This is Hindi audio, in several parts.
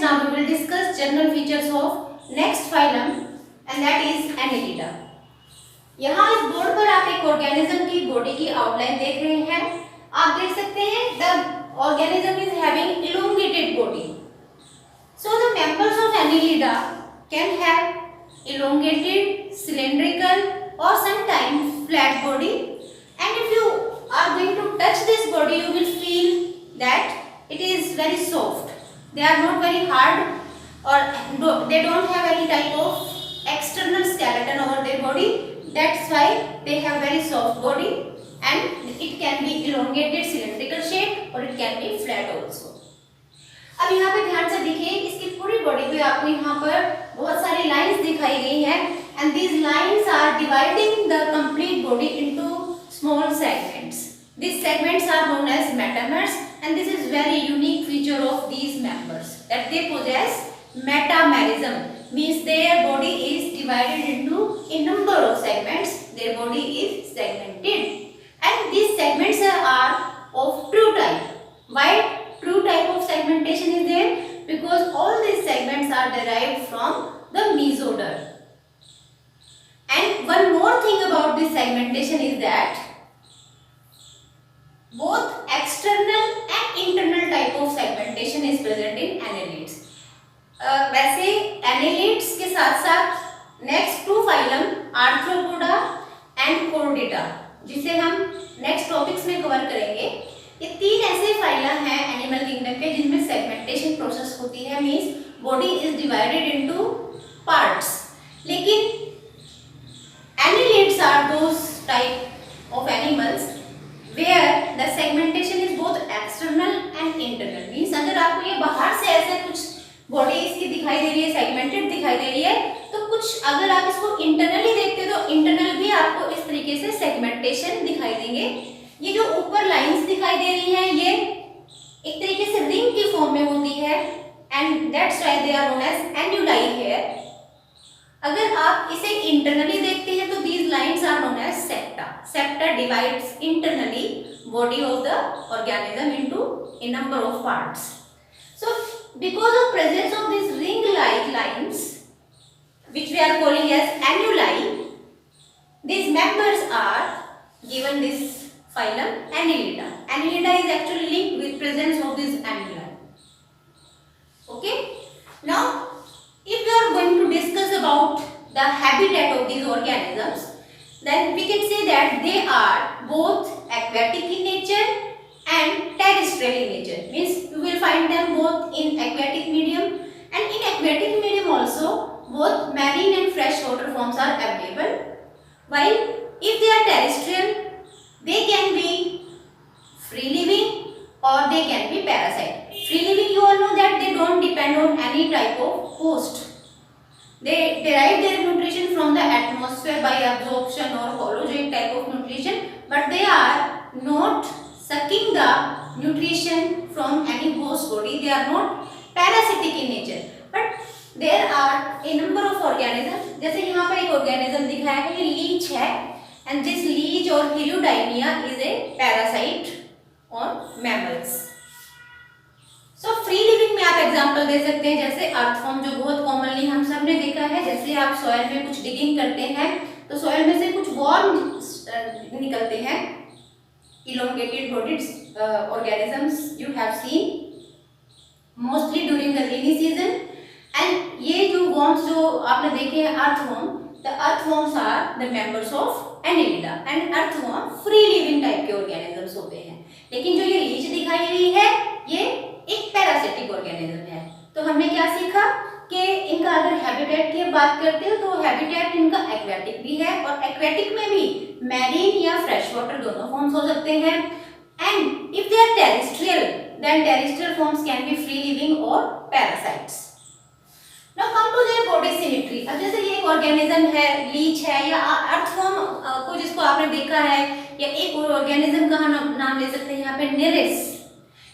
now we will discuss general features of next phylum and that is Annelida. यहाँ इस बोर्ड पर आप एक ऑर्गेनिज्म की बॉडी की आउटलाइन देख रहे हैं। आप देख सकते हैं the organism is having elongated body. So the members of Annelida can have elongated, cylindrical or sometimes flat body. And if you are going to touch this body, you will feel that it is very soft. They are not very hard or they don't have any type of external skeleton over their body. That's why they have very soft body and it can be elongated cylindrical shape or it can be flat also. अब यहाँ पे ध्यान से देखिए, इसकी पूरी बॉडी पे आपको यहाँ पर बहुत सारी लाइंस दिखाई गई हैं and these lines are dividing the complete body into small segments. These segments are known as metamers and this is very unique feature of these members that they possess metamerism. Means their body is divided into a number of segments. Their body is segmented and these segments are of true type. Why true type of segmentation is there? Because all these segments are derived from the mesoder. And one more thing about this segmentation is that both external and internal type of segmentation is present in annelids. वैसे annelids के साथ साथ next two phylum Arthropoda and Chordata जिसे हम next topics में कवर करेंगे, ये तीन ऐसे फाइलम हैं एनिमल किंगडम के जिनमें सेगमेंटेशन प्रोसेस होती है, means body is divided into parts. लेकिन annelids are those type of animals where the segmentation is both external and internal. Means अगर आपको ये बाहर से ऐसे कुछ बॉडी इसकी दिखाई दे रही है, सेगमेंटेड दिखाई दे रही है, तो कुछ अगर आप इसको इंटरनली देखते हो तो इंटरनल भी आपको इस तरीके से सेगमेंटेशन दिखाई देंगे. ये जो ऊपर लाइंस दिखाई दे रही हैं ये एक तरीके से रिंग की फॉर्म में होती है and that's why they are known as annuli here. अगर आप इसे इंटरनली देखते हैं तो these lines are known as septa. Septa divides internally body of the organism into a number of parts. So because of presence of these ring like lines which we are calling as annuli, these members are given this phylum Annelida. Annelida is actually linked with presence of these annuli. Okay. Now if we are going to discuss about the habitat of these organisms, then we can say that they are both aquatic in nature and terrestrial in nature. Means you will find them both in aquatic medium and in aquatic medium also both marine and freshwater forms are available. While if they are terrestrial, they can be free living or they can be parasite. Free living, you all know that they don't depend on any type of host. They derive their nutrition from the atmosphere by absorption or holozoic type of nutrition, but they are not sucking the nutrition from any host body. They are not parasitic in nature. But there are a number of organisms. जैसे यहाँ पर एक organism दिखाया है, ये leech है, and this leech or Heliodimia is a parasite on mammals. So free living में आप एग्जांपल दे सकते हैं जैसे अर्थवर्म जो बहुत कॉमनली हम सब ने देखा है. जैसे आप सॉइल में कुछ डिगिंग करते हैं तो सॉइल में से कुछ वर्म निकलते हैं, elongated bodied organisms you have seen mostly during the rainy season. And ये जो worms जो आपने देखे हैं earthworm, the earthworms are the members of Annelida and earthworm free living type के organisms होते हैं. लेकिन जो ये leech दिखाई गई है ये एक पैरासिटिक ऑर्गेनिज्म है. तो हमने क्या सीखा कि इनका अगर हैबिटेट की बात करते हो तो हैबिटेट इनका एक्वेटिक भी है और एक्वेटिक में भी मैरीन या फ्रेश वाटर दोनों फॉर्म्स हो सकते हैं. And if they are terrestrial then terrestrial forms can be free living और parasites. Now come to their body symmetry. अब जैसे ये एक ऑर्गेनिज्म है, लीच है या अर्थवर्म को जिसको आपने देखा है, या एक और ऑर्गेनिज्म का नाम ले सकते हैं यहाँ पे नेरेस.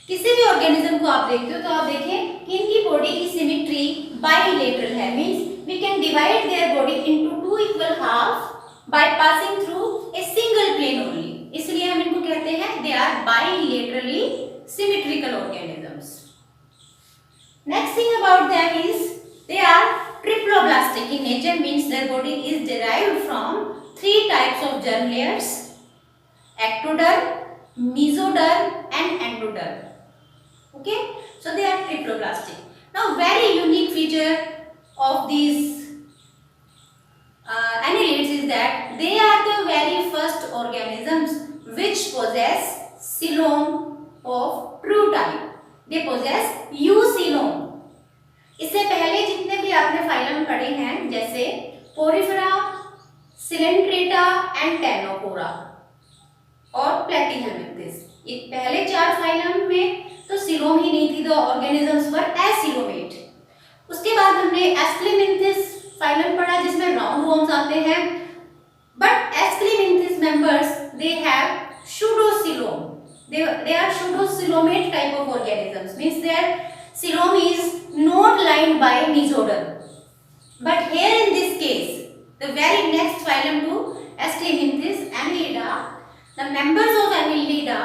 किसी भी ऑर्गेनिज्म को आप देखते हो तो आप देखें कि इनकी बॉडी की सिमेट्री बाइलेटरल है. Means we can divide their body into two equal half by passing through a single plane only. इसलिए हम इनको कहते हैं they are bilaterally symmetrical organisms. Next thing about them is they are triploblastic in nature, means their body is derived from 3 types of germ layers: ectoderm, mesoderm and endoderm. Okay, so they are triploblastic. Now, very unique feature of these annelids is that they are the very first organisms which possess coelom of true type. They possess eucoelom. इससे पहले जितने भी आपने फाइलम पढ़े हैं, जैसे पोरिफेरा, सिलेंट्रेटा एंड टेनोपोरा और प्लेटीहेल्मिंथिस, ये पहले 4 फाइलम में तो सीलोम ही नहीं थी, द ऑर्गेनिजम्स वर एसिलोमेट. उसके बाद हमने एस्क्लेमिंथिस फाइलम पढ़ा जिसमें राउंड वॉर्म्स आते हैं, but aschelminthes members they have pseudocoelom. They are pseudocoelomate type of organisms, means their coelom is not lined by mesoderm. But here in this case, the very next phylum to Asclepianthus, Annelida, the members of Annelida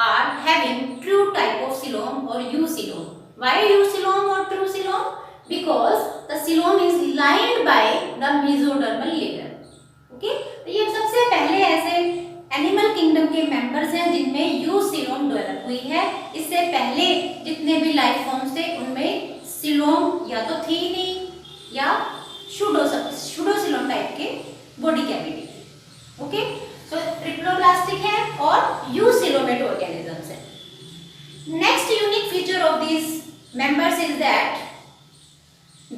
are having true type of coelom or eucoelom. Why eucoelom or true coelom? Because the coelom is lined by the mesodermal layer. Okay? तो ये सबसे पहले ऐसे एनिमल किंगडम के मेंबर्स हैं जिनमें यूसीलोम डेवलप हुई है. इससे पहले जितने भी लाइफ फॉर्म्स थे उनमें सीलोम या तो थी नहीं या शूडोसीलोम टाइप के बॉडी कैविटी. ओके, सो ट्रिप्लोब्लास्टिक है और यूसीलोमेट ऑर्गेनिजम्स है. Next unique feature of this members is that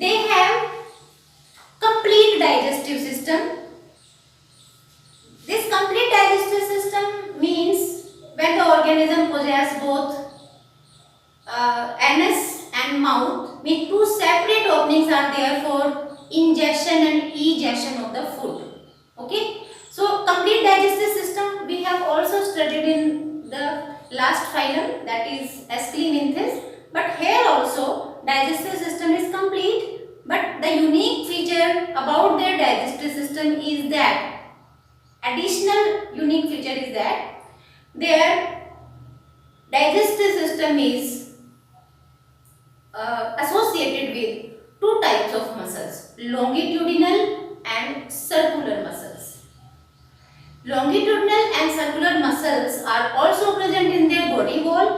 they have complete digestive system. This complete digestive system means when the organism possess both anus and mouth, means 2 separate openings are there for ingestion and egestion of the food. Okay, so complete digestive system we have also studied in the last phylum, that is Asclepianthus, but here also digestive system is complete, but the unique feature about their digestive system is that additional unique feature is that their digestive system is associated with 2 types of muscles, longitudinal and circular muscles. Longitudinal and circular muscles are also present in their body wall,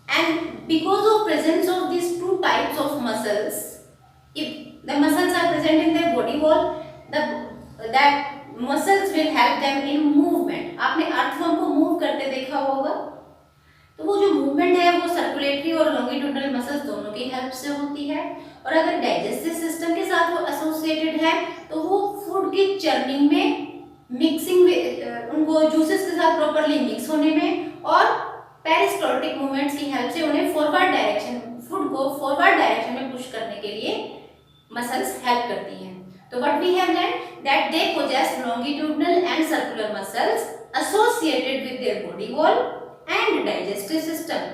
and because of presence of these 2 types of muscles, if the muscles are present in their body wall, that muscles will help them in movement. आपने अर्थवर्म को मूव करते देखा होगा, तो वो जो मूवमेंट है वो सर्कुलेटरी और लॉन्गिट्यूडनल मसल्स दोनों की हेल्प से होती है. और अगर डाइजेस्टिव सिस्टम के साथ वो एसोसिएटेड है तो वो फूड की चर्निंग में, मिक्सिंग में, उनको जूसेस के साथ प्रॉपर्ली मिक्स होने में और पेरिस्टोल्टिक मूवमेंट्स की हेल्प से उन्हें फॉरवर्ड डायरेक्शन, फूड को फॉरवर्ड डायरेक्शन में पुश करने के लिए मसल्स हेल्प करती हैं. So what we have learned that they possess longitudinal and circular muscles associated with their body wall and digestive system.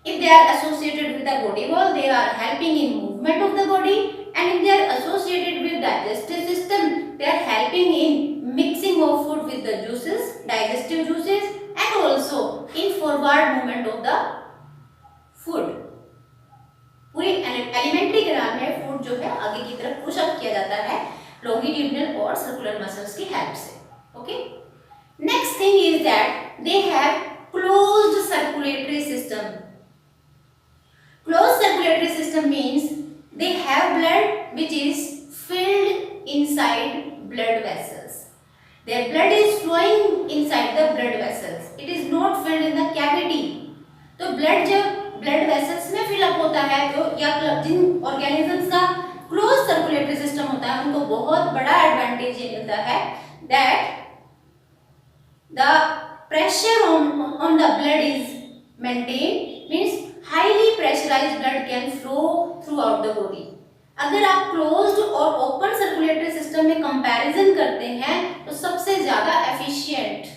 If they are associated with the body wall, they are helping in movement of the body, and if they are associated with digestive system, they are helping in mixing of food with the juices, digestive juices, and also in forward movement of the food. पूरी एलिमेंट्री ग्राम में फूड जो है आगे की तरफ पुश अप किया जाता है लॉन्गिट्यूडनल और सर्कुलर मसल्स की हेल्प से. Okay, next thing is that they have closed circulatory system. Closed circulatory system means they have blood which is filled inside blood vessels. There blood is flowing inside the blood vessels. It is not filled in the cavity. तो ब्लड जब ब्लड वेसल्स में फिल अप होता है तो या जिन ऑर्गेनिजम्स का क्लोज सर्कुलेटरी सिस्टम होता है उनको बहुत बड़ा एडवांटेज ये मिलता है that the pressure on the blood is maintain, means highly pressurized blood can flow throughout the body. अगर आप क्लोज्ड और ओपन सर्कुलेटरी सिस्टम में कंपैरिजन करते हैं तो सबसे ज्यादा एफिशिएंट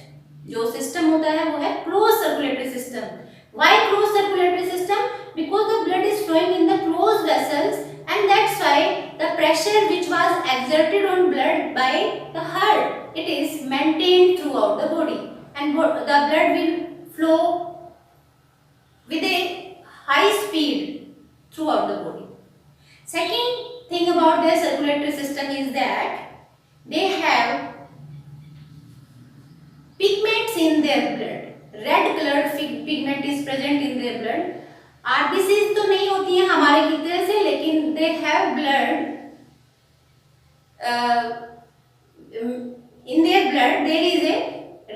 जो सिस्टम होता है वो है close circulatory system. Why closed circulatory system? Because the blood is flowing in the closed vessels, and that's why the pressure which was exerted on blood by the heart, it is maintained throughout the body, and the blood will flow with a high speed throughout the body. Second thing about their circulatory system is that they have pigments in their blood. Red colored pigment is present in their blood. RBCs तो नहीं होती हैं हमारे की तरह से, लेकिन they have blood. In their blood there is a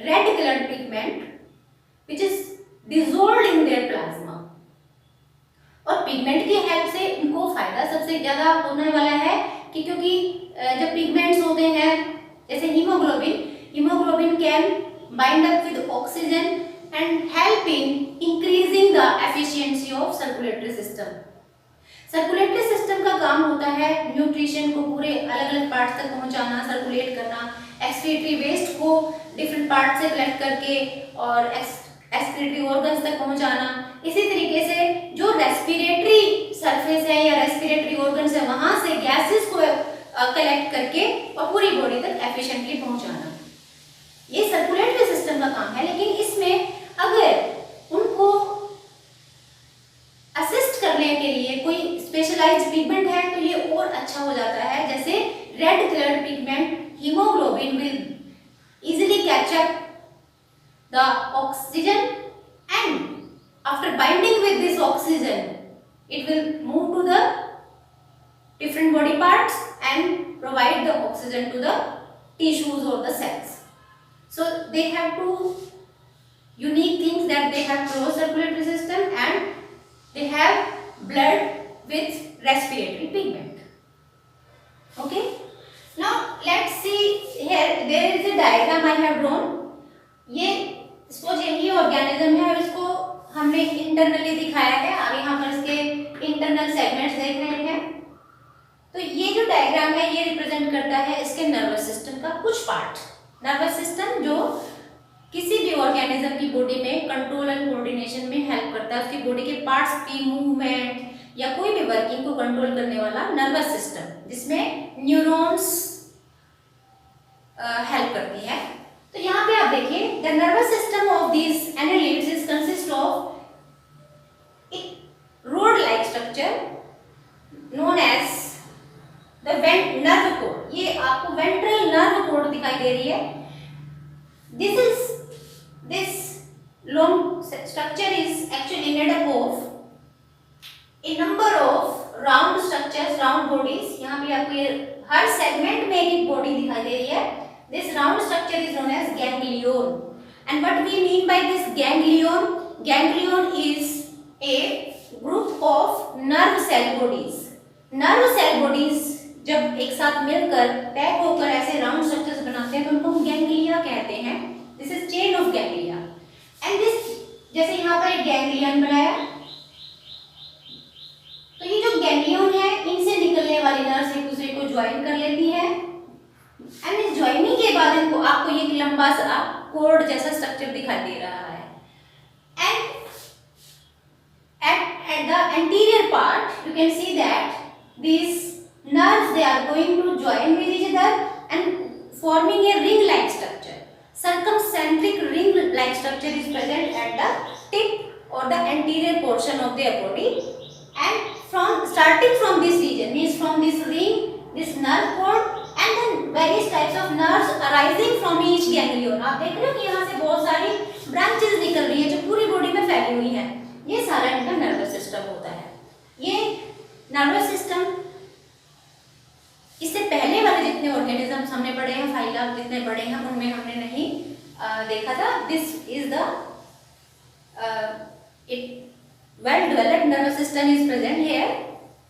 red colored pigment which is dissolved in their plasma. और पिगमेंट की हेल्प से इनको फायदा सबसे ज्यादा होने वाला है कि क्योंकि जब पिगमेंट्स होते हैं जैसे haemoglobin can bind up with oxygen and help in increasing the efficiency of circulatory system. Circulatory system का काम होता है न्यूट्रिशन को पूरे अलग अलग पार्ट्स तक पहुंचाना, सर्कुलेट करना, एक्सक्रीटरी वेस्ट को डिफरेंट पार्ट से कलेक्ट करके और एक्सक्रीटरी ऑर्गन्स तक पहुंचाना. इसी तरीके से जो रेस्पिरेटरी सरफेस है या रेस्पिरेटरी ऑर्गन्स है वहां से गैसेस को कलेक्ट करके और पूरी बॉडी तक एफिशिएंटली पहुंचाना, ये सर्कुलेटरी सिस्टम का काम है. लेकिन इसमें अगर उनको असिस्ट करने के लिए कोई स्पेशलाइज्ड पिगमेंट है तो ये और अच्छा हो जाता है. जैसे red coloured pigment haemoglobin will easily catch up the oxygen and after binding with this oxygen it will move to the different body parts and provide the oxygen to the tissues or the cells. So they have two unique things, that they have closed circulatory system and they have blood with respiratory pigment. Okay, now let's see here, there is a diagram I have drawn. ये सपोज यही ऑर्गेनिज्म है और इसको हमने इंटरनली दिखाया है. आप यहाँ पर इसके इंटरनल सेगमेंट्स देख रहे हैं. तो ये जो डायग्राम है ये रिप्रेजेंट करता है इसके नर्वस सिस्टम का कुछ पार्ट. नर्वस सिस्टम जो किसी भी ऑर्गेनिज्म की बॉडी में कंट्रोल एंड कोऑर्डिनेशन में हेल्प करता है, उसकी बॉडी के पार्ट्स की मूवमेंट या कोई भी वर्किंग को कंट्रोल करने वाला नर्वस सिस्टम, जिसमें न्यूरॉन्स हेल्प करती है. तो यहाँ पे आप देखिए the nervous system of these annelids is consist of एक rod like structure known as the nerve cord. ये आपको वेंट्रल नर्व कोड दिखाई दे रही है. This long structure is actually made up of a number of round structures, round bodies. यहाँ पे आपको ये हर सेगमेंट में एक बॉडी दिखाई दे रही है. This round structure is known as ganglion. And what we mean by this ganglion? Ganglion is a group of nerve cell bodies. Nerve cell bodies जब एक साथ मिलकर पैक होकर ऐसे राउंड स्ट्रक्चर्स बनाते हैं तो उनको हम गैंग्लिया कहते हैं. This is chain of ganglia. And this जैसे यहाँ पर एक गैंग्लियन बनाया, तो ये जो गैंग्लियन है इनसे निकलने वाली नर्व्स एक दूसरे को ज्वाइन कर लेती है. एंड इस ज्वाइनिंग के बाद इनको आपको ये लंबा सा कोड जैसा स्ट्रक्चर दिखाई दे रहा है. And at the anterior part you can see that these nerves they are going to join with each other and forming a ring like structure. Circumcentric ring like structure is present at the tip or the anterior portion of their body, and from starting from this region means from this ring, this nerve cord and then various types of nerves arising from each ganglion. आप देख रहे हो कि यहाँ से बहुत सारी ब्रांचेस निकल रही है जो पूरी बॉडी में फैली हुई हैं. ये सारा इनका नर्वस सिस्टम होता है. ये नर्वस सिस्टम इससे पहले वाले जितने ऑर्गेनिजम्स हमने पढ़े हैं, फाइला जितने पढ़े हैं, उनमें हमने नहीं देखा था. This is the well developed nervous system is present here,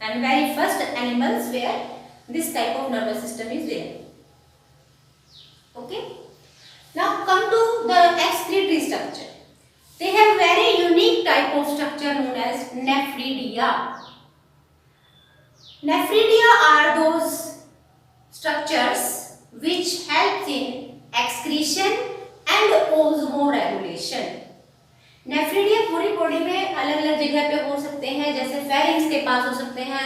and very first animals where this type of nervous system is there. Okay, now come to the excretory structure. They have very unique type of structure known as nephridia. Nephridia are those structures which helps in excretion and osmoregulation. Nephridia पूरी बॉडी में अलग अलग जगह पे हो सकते हैं, जैसे फेरिंग्स के पास हो सकते हैं,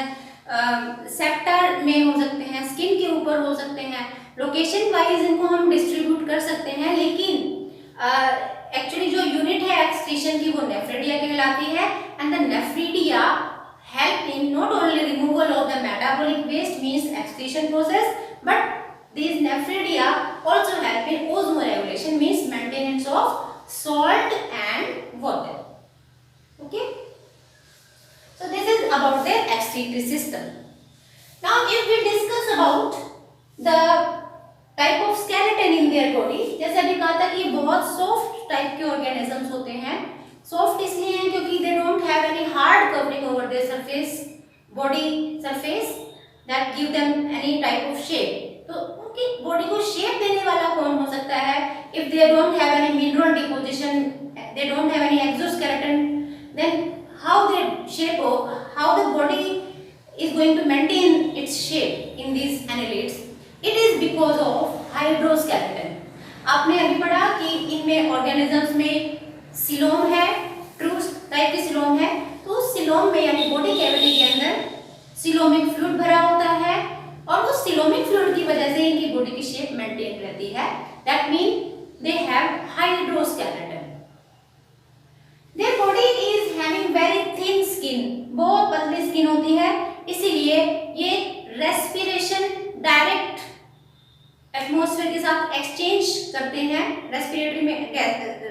सेप्टर में हो सकते हैं, स्किन के ऊपर हो सकते हैं. लोकेशन वाइज इनको हम डिस्ट्रीब्यूट कर सकते हैं, लेकिन एक्चुअली जो यूनिट है एक्सक्रीशन की वो नेफ्रिडिया कहलाती है. And the nephridia help in not only removal of the excretion process, but these nephridia also help in osmoregulation, means maintenance of salt and water. Okay, so this is about their excretory system. Now if we discuss about the type of skeleton in their body, जैसे अभी कहा था कि बहुत सॉफ्ट टाइप के ऑर्गेनिजम्स होते हैं. सॉफ्ट इसलिए हैं क्योंकि दे don't have any hard covering over their surface, body surface, that give them any type of shape. तो उनकी बॉडी को शेप देने वाला कौन हो सकता है? If they don't have any mineral deposition, they don't have any exoskeleton, then how they shape, how the body is going to maintain its shape in these annelids? It is because of hydroskeleton. आपने अभी पढ़ा कि इनमें ऑर्गेनिजम्स में सिलोम है, ट्रू टाइप की सिलोम है. तो उस सिलोम में यानी बॉडी कैविटी के अंदर सिलोमिक फ्लूइड भरा होता है और उस सिलोमिक फ्लूइड की वजह से इनकी बॉडी की शेप मेंटेन रहती है. That mean they have hydroskeleton. Their body is having very thin skin, बहुत पतली स्किन होती है, इसीलिए ये रेस्पिरेशन डायरेक्ट एटमॉस्फेयर के साथ एक्सचेंज करते हैं. रेस्पिरेटरी में,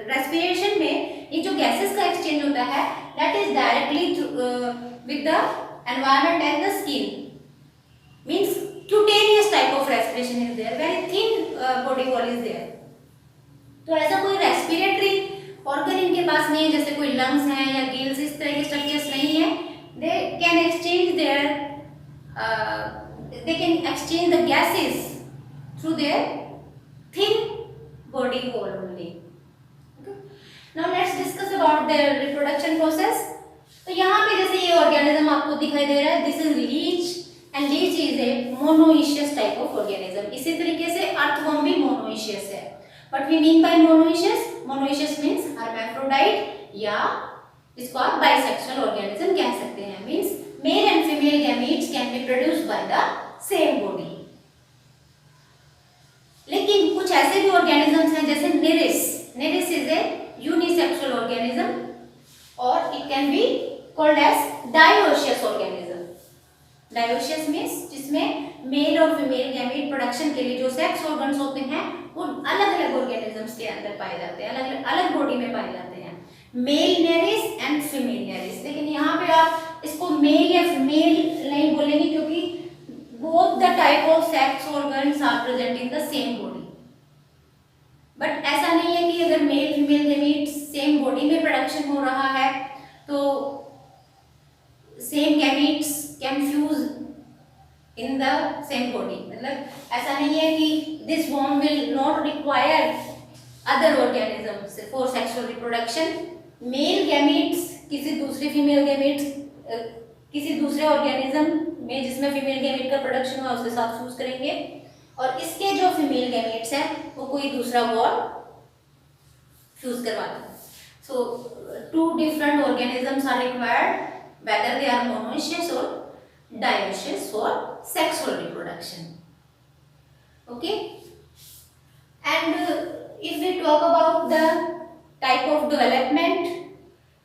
रेस्पिरेशन में ये जो गैसेस का एक्सचेंज होता है that is directly with the environment and the skin, means cutaneous type of respiration is there, very thin body wall is there. तो ऐसा कोई रेस्पिरेटरी ऑर्गन इनके पास नहीं है, जैसे कोई लंग्स हैं या गिल्स, इस तरह के स्ट्रक्चर्स नहीं है. They can exchange their the gases through their thin body wall only. Okay. Now let's discuss about their reproduction process. तो यहाँ पे जैसे ये organism आपको दिखाई दे रहा है, this is leech and leech is a monoecious type of organism. इसी तरीके से earthworm भी monoecious है. What we mean by monoecious? Monoecious means hermaphrodite या इसको आप बाइसेक्सुअल ऑर्गेनिज्म कह सकते हैं. Means male and female gametes can be produced by the same body. लेकिन कुछ ऐसे भी ऑर्गेनिजम्स हैं जैसे Nereis. Nereis is a unisexual organism और it can be called as dioecious organism. Dioecious means जिसमें मेल और फीमेल गैमीट प्रोडक्शन के लिए जो सेक्स ऑर्गन्स होते हैं वो अलग अलग ऑर्गेनिजम्स के अंदर पाए जाते हैं, अलग अलग बॉडी में पाए जाते हैं. Male Nereis and female Nereis. लेकिन यहाँ पे आप इसको मेल या फीमेल नहीं बोलेंगे क्योंकि both the type of sex organs are present in the same body. But ऐसा नहीं है कि अगर male female gamete same body में प्रोडक्शन हो रहा है तो same gametes can fuse in the same body. मतलब ऐसा नहीं है कि this worm will not require other organisms for sexual reproduction. Male gametes किसी दूसरे फीमेल गैमीट्स किसी दूसरे ऑर्गेनिज्म में जिसमें फीमेल गैमीट का प्रोडक्शन हुआ उसके साथ फ्यूज करेंगे और इसके जो फीमेल गैमीट्स हैं वो कोई दूसरा वॉल फ्यूज करवा देंगे. So two different organisms are required whether they are monoecious or dioecious for sexual reproduction. Okay, and if we talk about the type of development,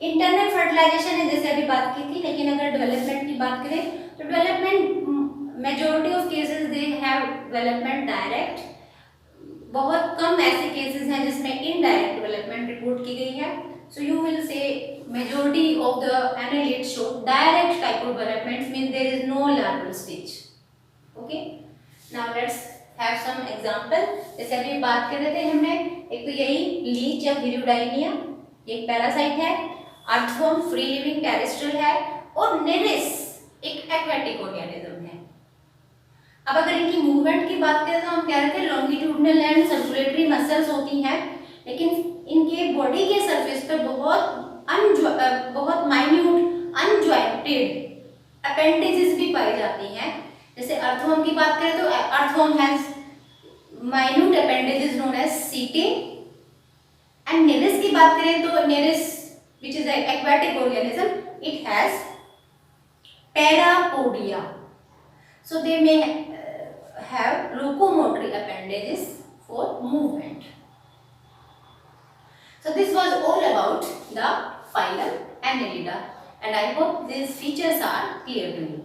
internal fertilization है जैसे अभी बात की थी. लेकिन अगर डेवलपमेंट की बात करें तो development majority of cases they have development direct. बहुत कम ऐसे केसेस हैं जिसमें इनडायरेक्ट डेवलपमेंट रिपोर्ट की गई है. So you will say majority of the annelids show direct type of development, means there is no larval stage. Okay. Now let's have some example. जैसे अभी बात कर रहे थे हमने, एक तो यही लीच या हिरुडाइनिया, एक पैरासाइट है. अर्थवर्म फ्री लिविंग टेरेस्ट्रियल है और निरिस एक एक्वेटिक ऑर्गेनिज्म है. अब अगर इनकी मूवमेंट की बात करें तो हम कह रहे थे लॉन्गिट्यूडनल एंड सर्कुलेटरी मसल्स होती हैं, लेकिन इनके बॉडी के सरफेस पर बहुत माइन्यूट अनजॉइंटेड अपेंडेजेस भी पाई जाती हैं. जैसे अर्थवर्म की बात करें तो earthworm has minute appendages known as setae. And Nereis की बात करें तो Nereis which is an aquatic organism, it has parapodia. So they may have locomotory appendages for movement. So this was all about the phylum Annelida, and I hope these features are clear to you.